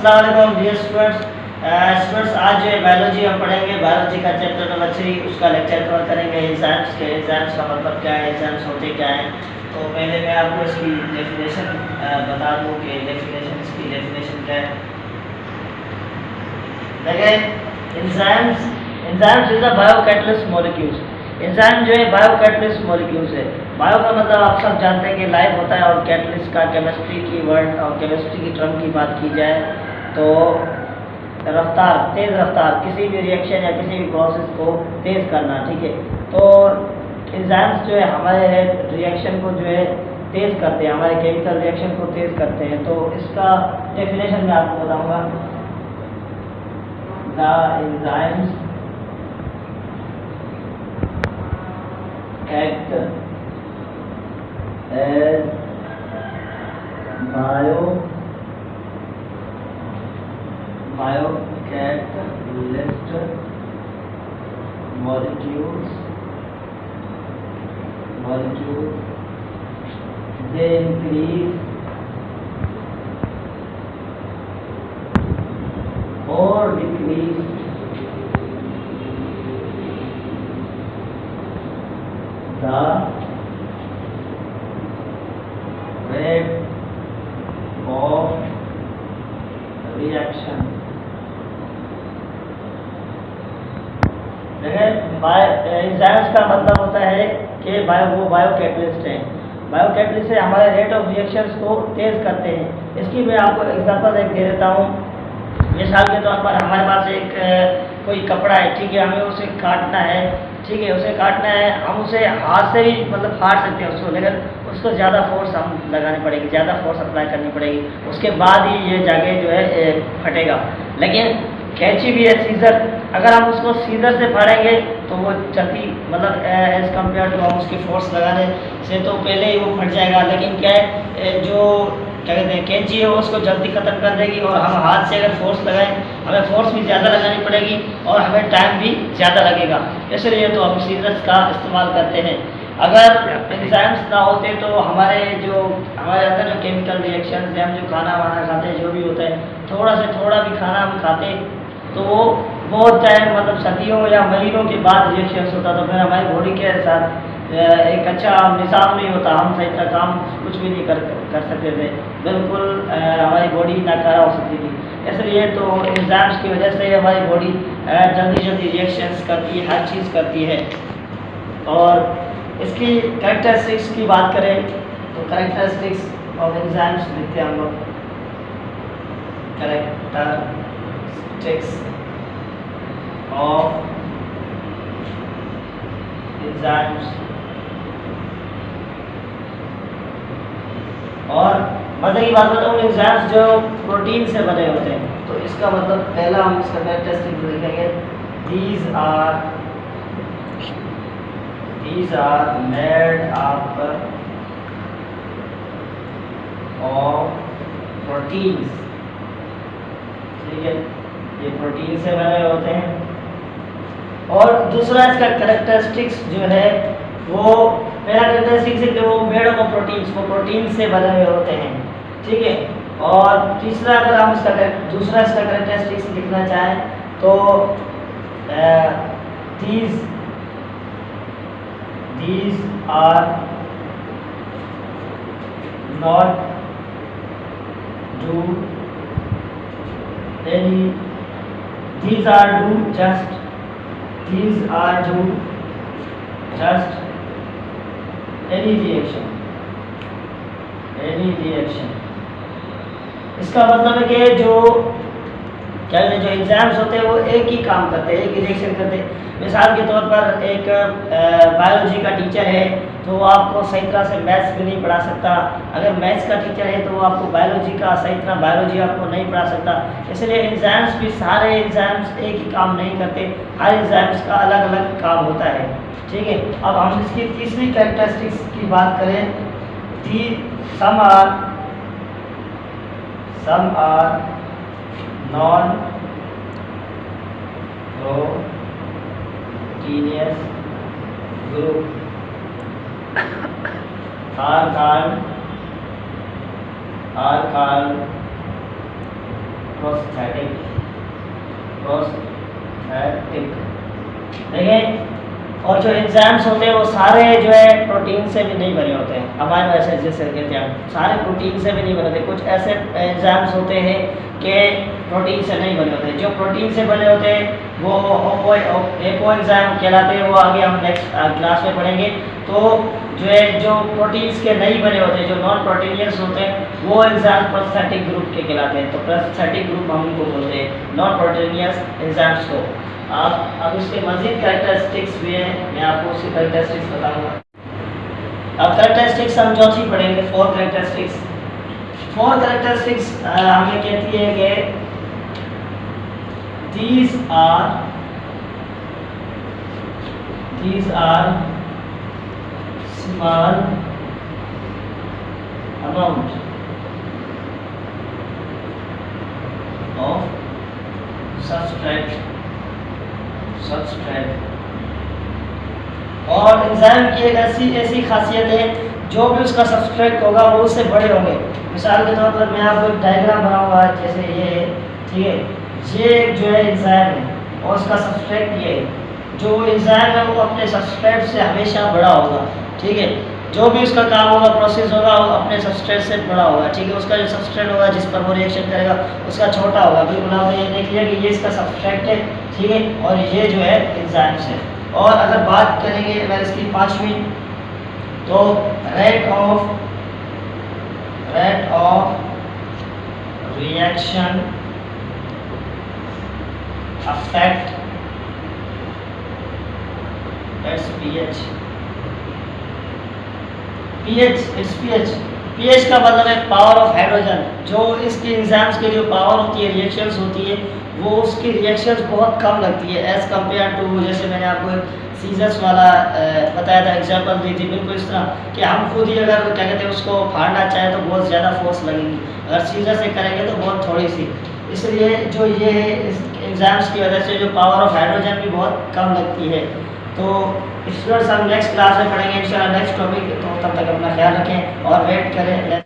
अस्सलाम वालेकुम dear students. Students आज जो है बायोलॉजी हम पढ़ेंगे, बायोलॉजी का चैप्टर नंबर 3 उसका लेक्चर कवर करेंगे। एंजाइम्स के, एंजाइम्स का मतलब क्या है, एंजाइम्स होते क्या हैं। तो पहले मैं आपको इसकी डेफिनेशन बता दूं कि इसकी डेफिनेशन क्या है। देखें, enzymes is a biocatalyst molecules. Enzyme जो है बायोकैटलिस्ट मॉलिक्यूल्स है। बायो का मतलब आप सब जानते हैं कि लाइफ होता है, और कैटलिस्ट का केमिस्ट्री की वर्ड और केमिस्ट्री की टर्म की बात की जाए तो रफ्तार, तेज़ रफ्तार, किसी भी रिएक्शन या किसी भी प्रोसेस को तेज़ करना, ठीक है। तो एंजाइम्स जो है हमारे रिएक्शन को जो है तेज़ करते हैं, हमारे केमिकल रिएक्शन को तेज़ करते हैं। तो इसका डेफिनेशन मैं आपको बताऊंगा। The enzymes act as biocatalyst molecules. They increase or decrease the rate of reaction. Enzymes का मतलब होता है कि वो बायोकैटलिस्ट हैं। बायोकैटलिस्ट से हमारे रेट ऑफ रिएक्शंस को तेज़ करते हैं। इसकी मैं आपको एग्जांपल एक दे देता हूँ। मिसाल के तौर पर हमारे पास एक कोई कपड़ा है, ठीक है, हमें उसे काटना है, ठीक है, उसे काटना है, हम उसे हाथ से भी मतलब फाड़ सकते हैं उसको, लेकिन उसको ज़्यादा फोर्स हम लगानी पड़ेगी, ज़्यादा फोर्स अप्लाई करनी पड़ेगी, उसके बाद ही ये जगह जो है फटेगा। लेकिन कैंची भी है, सीजर, अगर हम उसको सीजर से फाड़ेंगे तो वो जल्दी मतलब एज़ कम्पेयर टू हम उसकी फोर्स लगाने से तो पहले ही वो फट जाएगा। लेकिन क्या है, जो क्या कहते हैं कैंची है वो उसको जल्दी ख़त्म कर देगी, और हम हाथ से अगर फोर्स लगाएं हमें फोर्स भी ज़्यादा लगानी पड़ेगी और हमें टाइम भी ज़्यादा लगेगा। इसलिए तो हम सीजर्स का इस्तेमाल करते हैं। अगर एंजाइम्स ना होते तो हमारे अंदर जो केमिकल रिएक्शंस हैं, हम जो खाना वाना खाते हैं, जो भी होता है, थोड़ा से थोड़ा भी खाना हम खाते तो वो बहुत टाइम मतलब सदियों या महीनों के बाद रिएक्शंस होता, तो फिर हमारी बॉडी के साथ एक अच्छा निज़ाम नहीं होता, हम सही तरह काम कुछ भी नहीं कर सकते थे, बिल्कुल हमारी बॉडी नाकारा हो सकती थी। इसलिए तो एंजाइम्स की वजह से हमारी बॉडी जल्दी रिएक्शंस करती है, हर चीज़ करती है। और इसकी कैरेक्टरिस्टिक्स की बात करें तो कैरेक्टरिस्टिक्स ऑफ एंजाइम्स लिखते हैं हम लोग। Characteristics of enzymes. और मजे की बात बताऊँ, एंजाइम्स जो प्रोटीन से बने होते हैं, तो इसका मतलब पहला हम इसका कैरेक्टरिस्टिक लिखेंगे, these are made up of proteins, ठीक है, ये प्रोटीन से बने होते हैं। और दूसरा इसका कैरेक्टरिस्टिक्स जो है वो पहला कैरेक्टरिस्टिक्स है कि वो मेड ऑफ प्रोटीन्स, वो प्रोटीन से बने हुए होते हैं, ठीक है। और तीसरा अगर हम दूसरा इसका कैरेक्टरिस्टिक्स लिखना चाहें तो these are not do any these are do just any reaction। इसका मतलब है कि जो एंजाइम्स होते हैं वो एक ही काम करते हैं, एक ही रिएक्शन करते हैं। मिसाल के तौर पर एक बायोलॉजी का टीचर है तो वो आपको सही तरह से मैथ्स भी नहीं पढ़ा सकता। अगर मैथ्स का टीचर है तो वो आपको बायोलॉजी का सही तरह बायोलॉजी आपको नहीं पढ़ा सकता। इसलिए एंजाइम्स भी, सारे एंजाइम्स एक ही काम नहीं करते, हर एंजाइम्स का अलग अलग काम होता है, ठीक है। अब हम इसकी तीसरी कैरेक्टरिस्टिक्स की बात करें, some are non proteinous group are called prosthetic देखें। और जो एंजाइम्स होते हैं वो सारे जो है प्रोटीन से भी नहीं बने होते हैं, अमाइनो एसिड जिसे कहते हैं, सारे प्रोटीन से भी नहीं बने होते। कुछ ऐसे एंजाइम्स होते हैं कि प्रोटीन से नहीं बने होते। जो प्रोटीन से बने होते हैं वो एपो एंजाइम कहलाते हैं, वो आगे हम नेक्स्ट क्लास में पढ़ेंगे। तो जो है जो प्रोटीन्स के नहीं बने होते हैं, जो नॉन प्रोटीनियस होते हैं, वो एंजाइम प्रोस्थेटिक ग्रुप के कहलाते हैं। तो प्रोस्थेटिक ग्रुप हम उनको बोलते हैं, नॉन प्रोटीनियस एंजाइम्स को। अब उसके मज़ीद कैरेक्टरिस्टिक्स भी हैं, मैं आपको उसकी कैरेक्टरिस्टिक्स बताऊंगा। अब कैरेक्टरिस्टिक्स हम चौथी पढ़ेंगे, 4 कैरेक्टरिस्टिक्स। 4 कैरेक्टरिस्टिक्स हमें कहती है कि these are small amount of substrate और एंजाइम की एक ऐसी खासियत है, जो भी उसका सब्सट्रेट होगा वो उससे बड़े होंगे। मिसाल के तौर पर मैं आपको एक डायग्राम बनाऊंगा, जैसे ये है, ठीक है, ये जो है एंजाइम है और उसका सब्सट्रेट ये है। जो एंजाइम है वो अपने सब्सट्रेट से हमेशा बड़ा होगा, ठीक है। जो भी उसका काम होगा, प्रोसेस होगा, वो अपने सब्सट्रेट से बड़ा होगा, ठीक है। उसका जो सब्सट्रेट होगा जिस पर वो रिएक्शन करेगा उसका छोटा होगा। बिल्कुल आपने ये देख लिया कि ये इसका सब्सट्रेट है, ठीक है, और ये जो है एंजाइम्स है। और अगर बात करेंगे अगर इसकी 5वीं, तो rate of reaction affect its pH का मतलब है पावर ऑफ हाइड्रोजन। जो इसके एंजाइम्स के जो पावर होती है, रिएक्शंस होती है, वो उसकी रिएक्शंस बहुत कम लगती है एज़ कम्पेयर टू, जैसे मैंने आपको सीजर्स वाला बताया था, एग्जांपल दी थी, बिल्कुल इस तरह कि हम खुद ही अगर क्या कहते हैं उसको फाड़ना चाहें तो बहुत ज़्यादा फोर्स लगेगी, अगर सीजर से करेंगे तो बहुत थोड़ी सी। इसलिए जो ये है इस एंजाइम्स की वजह से जो पावर ऑफ हाइड्रोजन भी बहुत कम लगती है। तो स्टूडेंट्स हम नेक्स्ट क्लास में पढ़ेंगे इंशाल्लाह नेक्स्ट टॉपिक। तो तब तक अपना ख्याल रखें और वेट करें।